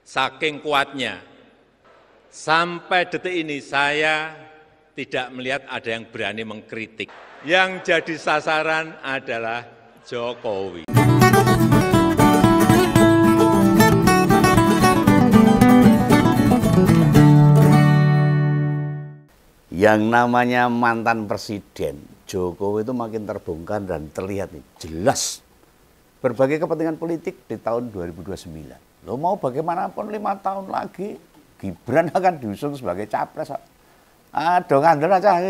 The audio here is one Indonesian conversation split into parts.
Saking kuatnya, sampai detik ini saya tidak melihat ada yang berani mengkritik. Yang jadi sasaran adalah Jokowi. Yang namanya mantan presiden Jokowi itu makin terbongkar dan terlihat nih, jelas berbagai kepentingan politik di tahun 2029. Lo mau bagaimanapun 5 tahun lagi Gibran akan diusung sebagai capres. Aduh ngandel aja.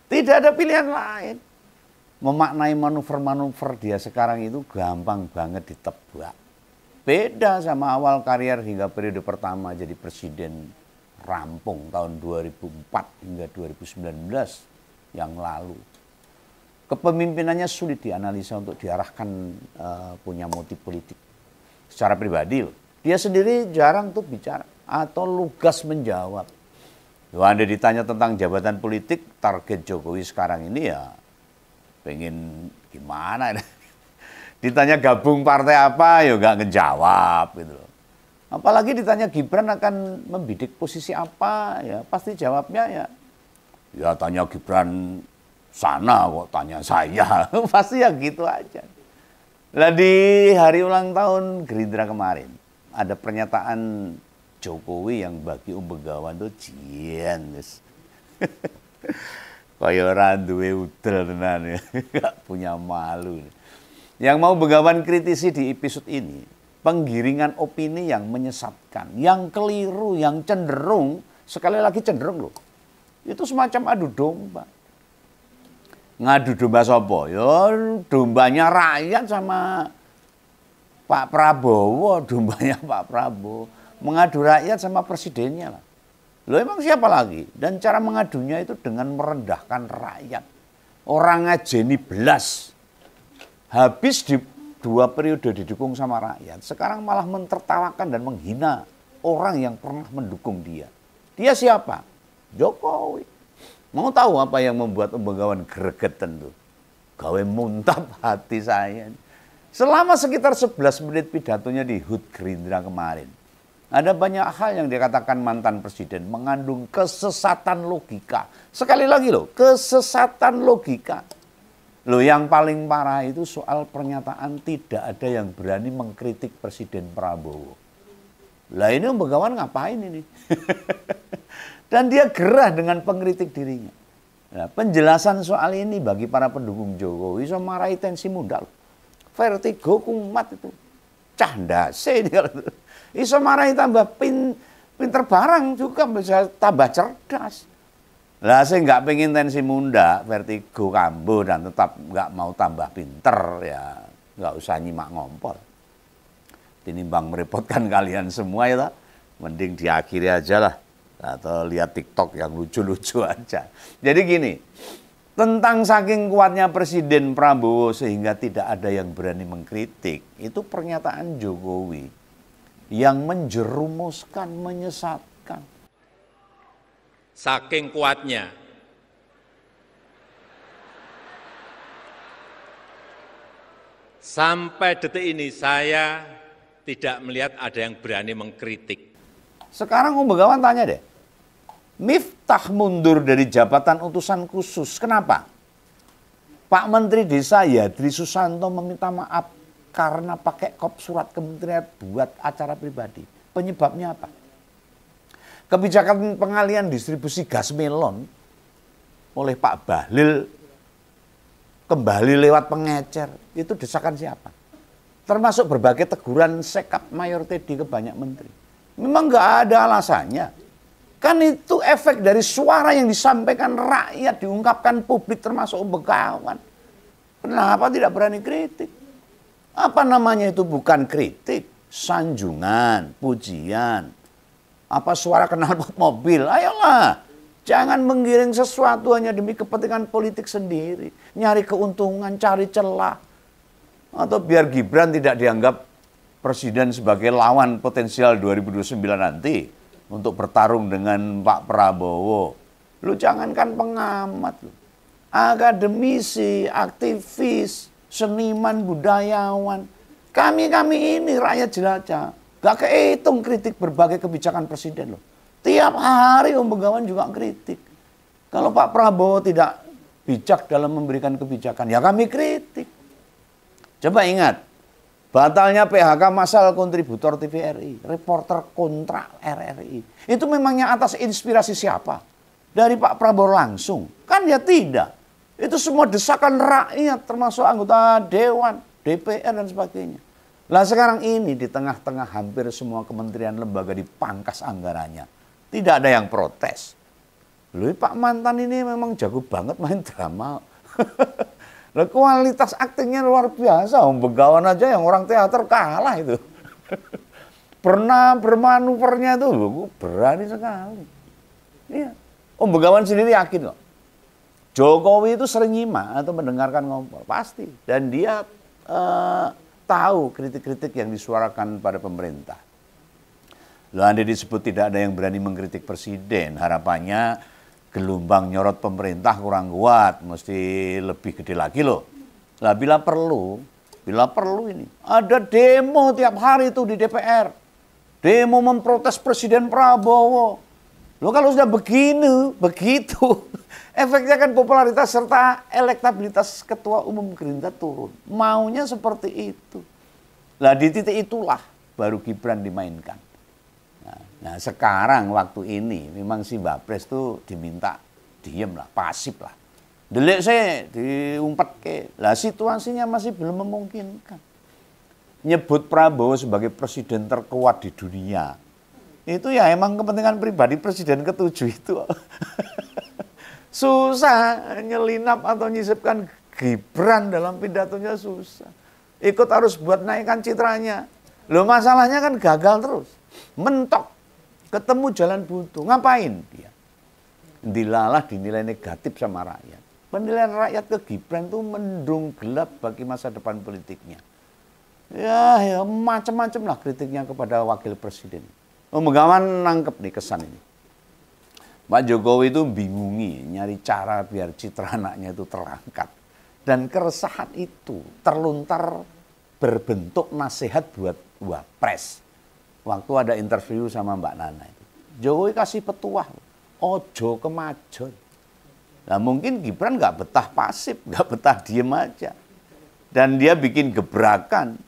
Tidak ada pilihan lain. Memaknai manuver-manuver dia sekarang itu gampang banget ditebak. Beda sama awal karier hingga periode pertama jadi presiden rampung tahun 2004 hingga 2019 yang lalu. Kepemimpinannya sulit dianalisa untuk diarahkan punya motif politik. Secara pribadi loh, dia sendiri jarang tuh bicara atau lugas menjawab. Kalau Anda ditanya tentang jabatan politik, target Jokowi sekarang ini ya pengen gimana. Ditanya gabung partai apa, ya nggak ngejawab gitu loh. Apalagi ditanya Gibran akan membidik posisi apa, ya pasti jawabnya ya tanya Gibran sana kok tanya saya. Pasti ya gitu aja. Lah di hari ulang tahun Gerindra kemarin, ada pernyataan Jokowi yang bagi Begawan tuh jian. Kaya ora duwe udel tenan ya. Gak punya malu. Yang mau Begawan kritisi di episode ini, penggiringan opini yang menyesatkan, yang keliru, yang cenderung, sekali lagi cenderung loh. Itu semacam adu domba. Ngadu domba sapa? Ya dombanya rakyat sama Pak Prabowo, dombanya Pak Prabowo. Mengadu rakyat sama presidennya lah. Loh emang siapa lagi? Dan cara mengadunya itu dengan merendahkan rakyat. Orang ngajeni belas. Habis di 2 periode didukung sama rakyat, sekarang malah mentertawakan dan menghina orang yang pernah mendukung dia. Dia siapa? Jokowi. Mau tahu apa yang membuat Begawan gregetan tuh? Gawe muntap hati saya. Selama sekitar 11 menit pidatonya di HUT Gerindra kemarin, ada banyak hal yang dikatakan mantan presiden mengandung kesesatan logika. Sekali lagi loh, kesesatan logika. Loh yang paling parah itu soal pernyataan tidak ada yang berani mengkritik Presiden Prabowo. Lah ini Begawan ngapain ini? Dan dia gerah dengan pengkritik dirinya. Nah, penjelasan soal ini bagi para pendukung Jokowi so marahi tensi muda. Vertigo kumat itu. Candase ini kalau itu. Iso marahi tambah pinter barang juga bisa tambah cerdas. Lah saya nggak pengen tensi munda, vertigo kambuh dan tetap nggak mau tambah pinter ya nggak usah nyimak ngompol. Tinimbang merepotkan kalian semua ya, mending diakhiri aja lah. Atau lihat TikTok yang lucu-lucu aja. Jadi gini, tentang saking kuatnya Presiden Prabowo sehingga tidak ada yang berani mengkritik, itu pernyataan Jokowi yang menjerumuskan, menyesatkan. Saking kuatnya, sampai detik ini saya tidak melihat ada yang berani mengkritik. Sekarang Begawan tanya deh, Miftah mundur dari jabatan utusan khusus, kenapa? Pak Menteri Desa Yadri Susanto meminta maaf karena pakai kop surat kementerian buat acara pribadi. Penyebabnya apa? Kebijakan pengalihan distribusi gas melon oleh Pak Bahlil kembali lewat pengecer. Itu desakan siapa? Termasuk berbagai teguran sekap mayor Teddy ke banyak menteri. Memang nggak ada alasannya. Kan itu efek dari suara yang disampaikan rakyat, diungkapkan publik termasuk Begawan. Kenapa tidak berani kritik? Apa namanya itu bukan kritik? Sanjungan, pujian. Apa suara knalpot mobil? Ayolah. Jangan menggiring sesuatu hanya demi kepentingan politik sendiri. Nyari keuntungan, cari celah. Atau biar Gibran tidak dianggap presiden sebagai lawan potensial 2029 nanti untuk bertarung dengan Pak Prabowo. Lu jangankan pengamat, lu. Akademisi, aktivis, seniman, budayawan. Kami ini rakyat jelajah. Gak kehitung kritik berbagai kebijakan presiden loh. Tiap hari Om Begawan juga kritik. Kalau Pak Prabowo tidak bijak dalam memberikan kebijakan, ya kami kritik. Coba ingat, batalnya PHK massal kontributor TVRI, reporter kontrak RRI. Itu memangnya atas inspirasi siapa? Dari Pak Prabowo langsung? Kan ya tidak. Itu semua desakan rakyat, termasuk anggota Dewan, DPR dan sebagainya. Lah sekarang ini di tengah-tengah hampir semua kementerian lembaga dipangkas anggarannya. Tidak ada yang protes. Loh, Pak mantan ini memang jago banget main drama. Loh, kualitas aktingnya luar biasa. Om Begawan aja yang orang teater kalah itu. Pernah bermanuvernya itu berani sekali. Iya. Om Begawan sendiri yakin kok. Jokowi itu sering nyimak atau mendengarkan ngobrol, pasti. Dan dia tahu kritik-kritik yang disuarakan pada pemerintah. Lalu Anda disebut tidak ada yang berani mengkritik presiden. Harapannya gelombang nyorot pemerintah kurang kuat, mesti lebih gede lagi loh. Lah bila perlu ini. Ada demo tiap hari itu di DPR. Demo memprotes Presiden Prabowo. Loh kalau sudah begitu, efeknya kan popularitas serta elektabilitas Ketua Umum Gerindra turun. Maunya seperti itu. Lah di titik itulah baru Gibran dimainkan. Nah sekarang waktu ini memang si Wapres tuh diminta diem lah, pasif lah. Delik saya diumpet ke. Lah situasinya masih belum memungkinkan. Nyebut Prabowo sebagai presiden terkuat di dunia. Itu ya emang kepentingan pribadi presiden ke-7 itu. Susah nyelinap atau nyisipkan Gibran dalam pidatonya susah. Ikut harus buat naikkan citranya. Loh masalahnya kan gagal terus. Mentok. Ketemu jalan buntu. Ngapain dia? Dilalah dinilai negatif sama rakyat. Penilaian rakyat ke Gibran itu mendung gelap bagi masa depan politiknya. Ya macam-macam lah kritiknya kepada wakil presiden. Om Begawan nangkep nih kesan ini. Pak Jokowi itu bingungi, nyari cara biar citra anaknya itu terangkat. Dan keresahan itu terlontar berbentuk nasihat buat Wapres. Waktu ada interview sama Mbak Nana itu. Jokowi kasih petuah, ojo kemajon. Nah mungkin Gibran nggak betah pasif, nggak betah diem aja. Dan dia bikin gebrakan.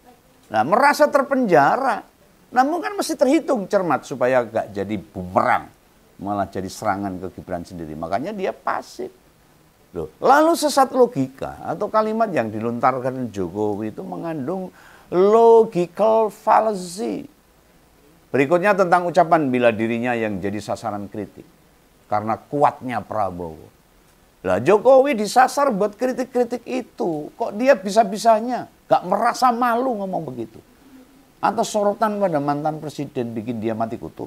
Nah merasa terpenjara. Namun kan mesti terhitung cermat supaya gak jadi bumerang. Malah jadi serangan ke Gibran sendiri. Makanya dia pasif. Loh, lalu sesat logika atau kalimat yang dilontarkan Jokowi itu mengandung logical fallacy. Berikutnya tentang ucapan bela dirinya yang jadi sasaran kritik. Karena kuatnya Prabowo. Lah Jokowi disasar buat kritik-kritik itu. Kok dia bisa-bisanya gak merasa malu ngomong begitu. Atau sorotan pada mantan presiden bikin dia mati kutu.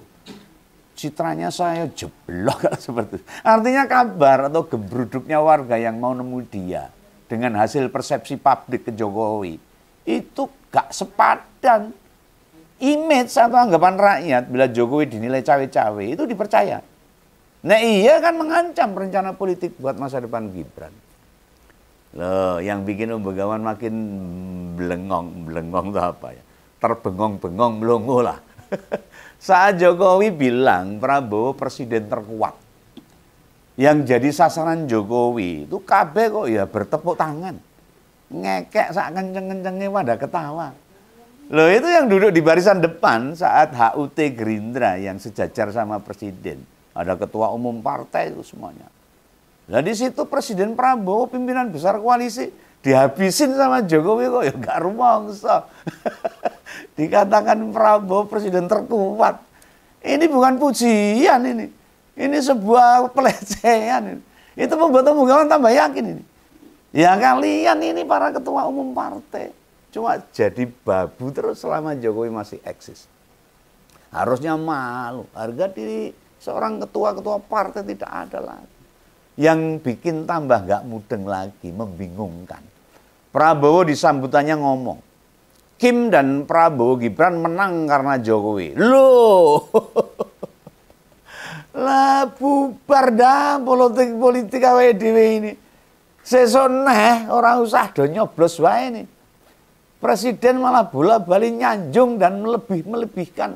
Citranya saya jeblok seperti itu. Artinya kabar atau gembruduknya warga yang mau nemu dia dengan hasil persepsi publik ke Jokowi itu gak sepadan. Image atau anggapan rakyat bila Jokowi dinilai cawe-cawe itu dipercaya. Nah iya kan mengancam rencana politik buat masa depan Gibran. Loh, yang bikin Om Begawan makin belengong itu apa ya? Terbengong-bengong melongo lah. Saat Jokowi bilang Prabowo presiden terkuat. Yang jadi sasaran Jokowi itu kabeh kok ya bertepuk tangan. Ngekek sak kenceng-kencengnya pada ketawa. Loh itu yang duduk di barisan depan saat HUT Gerindra yang sejajar sama presiden. Ada ketua umum partai itu semuanya. Nah di situ Presiden Prabowo pimpinan besar koalisi dihabisin sama Jokowi kok ya gak rumangsa. Dikatakan Prabowo presiden terkuat. Ini bukan pujian ini. Ini sebuah pelecehan ini. Itu membuat Om Begawan tambah yakin ini. Ya kalian ini para ketua umum partai. Cuma jadi babu terus selama Jokowi masih eksis. Harusnya malu. Harga diri seorang ketua-ketua partai tidak ada lagi. Yang bikin tambah gak mudeng lagi, membingungkan. Prabowo di sambutannya ngomong, Kim dan Prabowo Gibran menang karena Jokowi. Loh, lah bubar dah politik awake dhewe ini. Sesuk neh orang usah do nyoblos wae nih. Presiden malah bola-balik nyanjung dan melebihkan.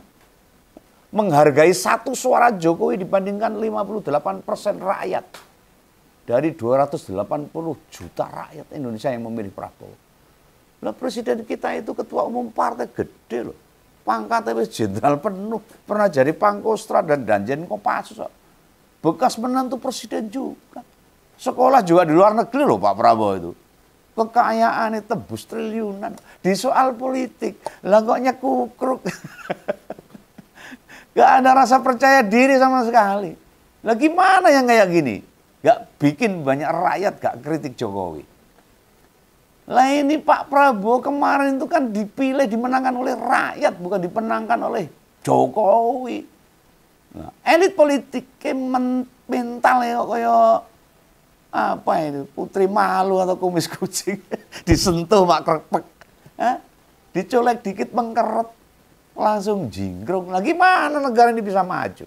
Menghargai satu suara Jokowi dibandingkan 58% rakyat. Dari 280 juta rakyat Indonesia yang memilih Prabowo. Lah presiden kita itu ketua umum partai gede loh. Pangkatnya wis jenderal penuh. Pernah jadi Pangkostra dan Danjen Kopassus. Bekas menantu presiden juga. Sekolah juga di luar negeri loh Pak Prabowo itu. Kekayaannya tebus triliunan. Di soal politik, lah kok nyekukruk. Gak ada rasa percaya diri sama sekali. Lah gimana yang kayak gini? Gak bikin banyak rakyat gak kritik Jokowi. Lah ini Pak Prabowo kemarin itu kan dipilih, dimenangkan oleh rakyat, bukan dimenangkan oleh Jokowi. Nah, elit politiknya mentalnya kayak apa ini, putri malu atau kumis kucing. Disentuh mak krepek. Dicolek dikit mengkeret. Langsung jingkrung. Lah gimana negara ini bisa maju?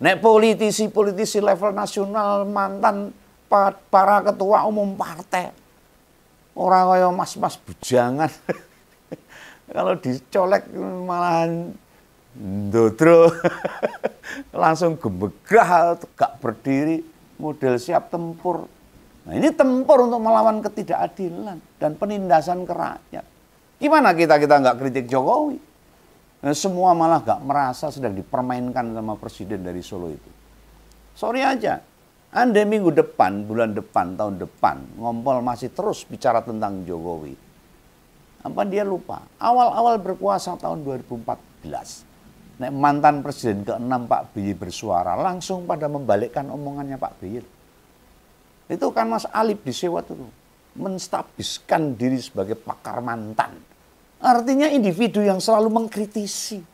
Nek politisi-politisi level nasional, mantan para ketua umum partai. Orang kaya mas-mas bujangan. Kalau dicolek malahan ndodro. Langsung gemegah, tegak berdiri. Model siap tempur. Nah ini tempur untuk melawan ketidakadilan dan penindasan ke rakyat. Gimana kita nggak kritik Jokowi? Nah, semua malah nggak merasa sedang dipermainkan sama presiden dari Solo itu. Sorry aja, andai minggu depan, bulan depan, tahun depan, ngompol masih terus bicara tentang Jokowi. Apa dia lupa? Awal-awal berkuasa tahun 2014. Nek mantan presiden ke-6 Pak BY bersuara, langsung pada membalikkan omongannya Pak BY. Itu kan Mas Alip disewa itu, menstabiskan diri sebagai pakar mantan. Artinya individu yang selalu mengkritisi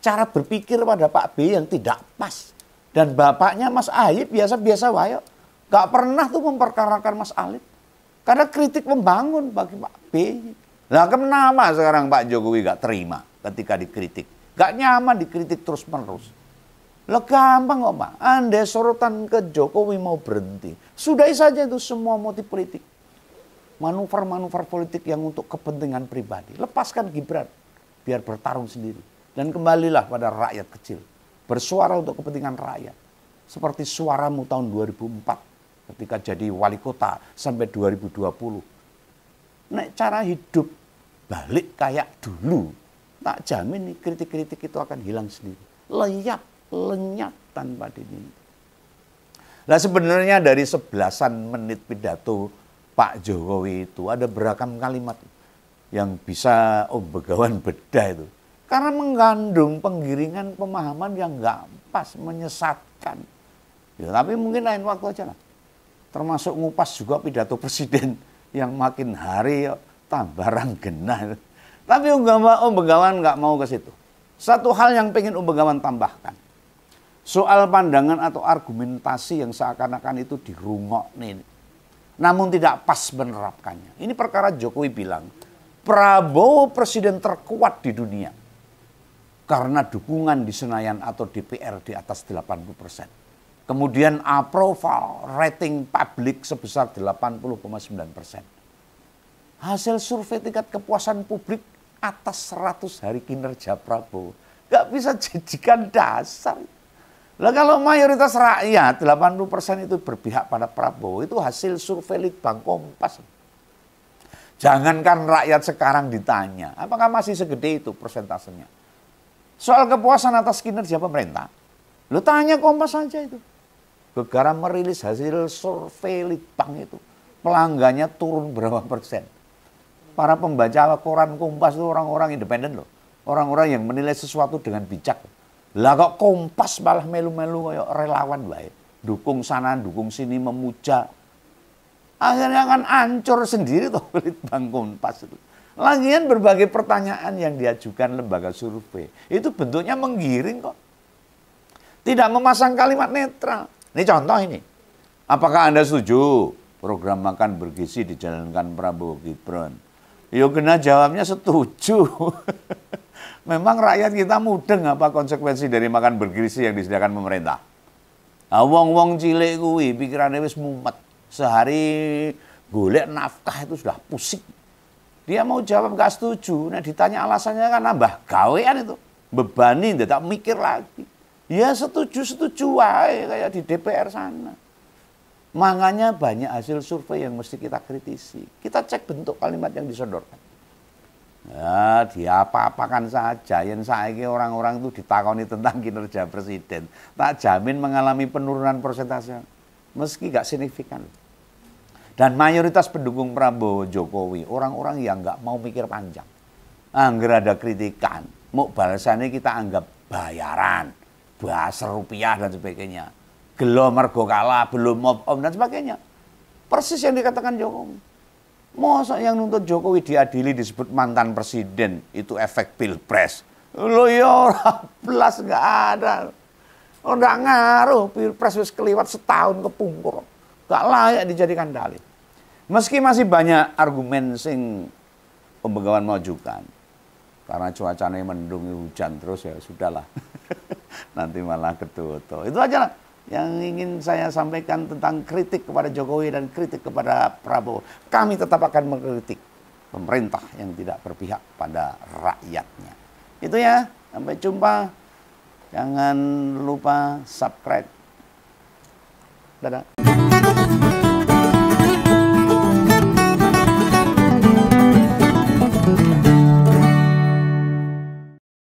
cara berpikir pada Pak BY yang tidak pas. Dan bapaknya Mas Alip biasa-biasa wayo, gak pernah tuh memperkarakan Mas Alip. Karena kritik membangun bagi Pak BY. Nah kenapa sekarang Pak Jokowi gak terima ketika dikritik? Gak nyaman dikritik terus-menerus. Lah gampang kok Pak. Andai sorotan ke Jokowi mau berhenti. Sudahi saja itu semua motif politik. Manuver-manuver politik yang untuk kepentingan pribadi. Lepaskan Gibran. Biar bertarung sendiri. Dan kembalilah pada rakyat kecil. Bersuara untuk kepentingan rakyat. Seperti suaramu tahun 2004. Ketika jadi wali kota sampai 2020. Nek cara hidup balik kayak dulu. Tak jamin nih kritik-kritik itu akan hilang sendiri. Lenyap tanpa dinilai. Nah sebenarnya dari 11 menit pidato Pak Jokowi itu ada beragam kalimat yang bisa Om Begawan bedah itu. Karena mengandung penggiringan pemahaman yang nggak pas, menyesatkan. Ya, tapi mungkin lain waktu aja lah. Termasuk ngupas juga pidato presiden yang makin hari tambah ranggena. Tapi Om Begawan nggak mau ke situ. Satu hal yang pengen Om Begawan tambahkan. Soal pandangan atau argumentasi yang seakan-akan itu dirungokne. Namun tidak pas menerapkannya. Ini perkara Jokowi bilang, Prabowo presiden terkuat di dunia. Karena dukungan di Senayan atau DPR di atas 80%. Kemudian approval rating publik sebesar 80,9%. Hasil survei tingkat kepuasan publik atas 100 hari kinerja Prabowo. Gak bisa jadikan dasar. Lah kalau mayoritas rakyat 80% itu berpihak pada Prabowo, itu hasil survei Litbang Kompas. Jangankan rakyat sekarang ditanya, apakah masih segede itu persentasenya? Soal kepuasan atas kinerja pemerintah, lu tanya Kompas saja itu. Gegara merilis hasil survei Litbang itu, pelanggannya turun berapa persen. Para pembaca koran Kompas itu orang-orang independen loh. Orang-orang yang menilai sesuatu dengan bijak. Lah kok Kompas malah melu-melu kayak relawan baik. Dukung sana, dukung sini, memuja. Akhirnya kan hancur sendiri tuh Litbang Kompas itu. Lagian berbagai pertanyaan yang diajukan lembaga survei. Itu bentuknya menggiring kok. Tidak memasang kalimat netral. Ini contoh ini. Apakah Anda setuju program makan bergizi dijalankan Prabowo Gibran? Yo kena jawabnya setuju. Memang rakyat kita mudeng apa konsekuensi dari makan bergizi yang disediakan pemerintah. Wong-wong cilik kuwi pikirannya wis mumet. Sehari golek nafkah itu sudah pusing. Dia mau jawab nggak setuju, nah ditanya alasannya kan nambah gawean itu. Bebani, tidak mikir lagi. Ya setuju-setuju wae kayak di DPR sana. Makanya banyak hasil survei yang mesti kita kritisi. Kita cek bentuk kalimat yang disodorkan. Ya, diapa-apakan saja. Yang saiki orang-orang itu ditakoni tentang kinerja presiden. Tak jamin mengalami penurunan persentase. Meski gak signifikan. Dan mayoritas pendukung Prabowo Jokowi, orang-orang yang nggak mau mikir panjang. Angger ada kritikan, mau balasannya kita anggap bayaran, bahasa rupiah dan sebagainya. Gelo mergo kalah, belum move on dan sebagainya. Persis yang dikatakan Jokowi. Masa yang nuntut Jokowi diadili disebut mantan presiden, itu efek pilpres. Loh ya, belas nggak ada. Oh, nggak ngaruh, pilpres wis keliwat setahun kepungkur. Gak layak dijadikan dalil. Meski masih banyak argumen sing pembegawan majukan. Karena cuacanya mendung hujan terus ya sudahlah. Nanti malah ketutup. Itu aja lah yang ingin saya sampaikan tentang kritik kepada Jokowi dan kritik kepada Prabowo. Kami tetap akan mengkritik pemerintah yang tidak berpihak pada rakyatnya. Itu ya, sampai jumpa. Jangan lupa subscribe. Dadah.